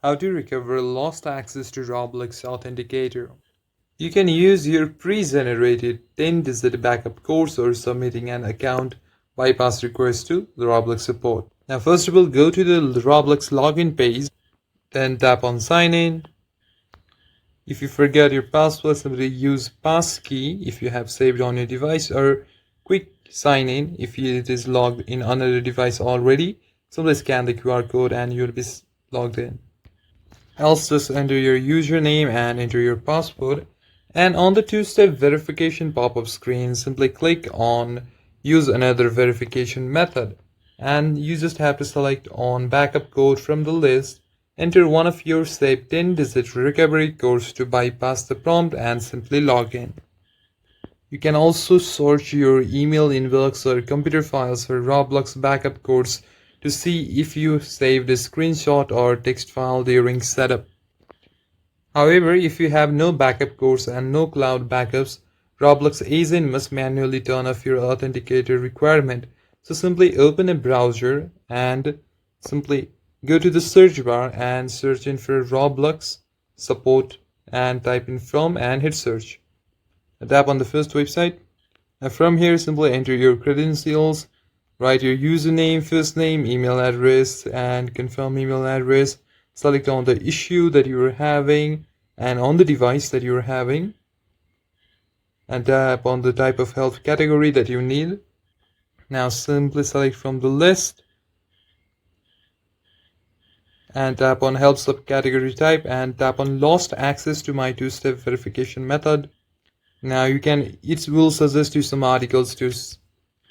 How to recover lost access to Roblox Authenticator. You can use your pre-generated 10-digit backup codes or submitting an account bypass request to the Roblox support. Now first of all, go to the Roblox login page, then tap on sign in. If you forget your password, simply use passkey if you have saved on your device, or quick sign in if it is logged in another device already. Simply scan the QR code and you'll be logged in. Else just enter your username and enter your password, and on the two-step verification pop-up screen simply click on use another verification method, and you just have to select on backup code from the list. Enter one of your saved 10-digit recovery codes to bypass the prompt and simply log in. You can also search your email inbox or computer files for Roblox backup codes to see if you saved a screenshot or text file during setup. However, if you have no backup codes and no cloud backups, Roblox agent must manually turn off your authenticator requirement. So simply open a browser and simply go to the search bar and search in for Roblox support and type in from and hit search. Tap on the first website. And from here simply enter your credentials, write your username, first name, email address, and confirm email address. Select on the issue that you are having and on the device that you are having, and tap on the type of health category that you need. Now simply select from the list and tap on health subcategory type and tap on lost access to my two-step verification method. Now it will suggest you some articles to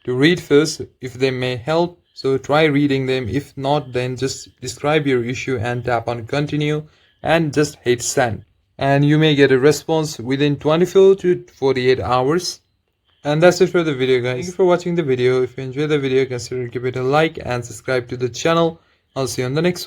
read first if they may help, so try reading them. If not, then just describe your issue and tap on continue and just hit send, and you may get a response within 24 to 48 hours. And that's it for the video, guys. Thank you for watching the video. If you enjoyed the video, consider give it a like and subscribe to the channel. I'll see you on the next one.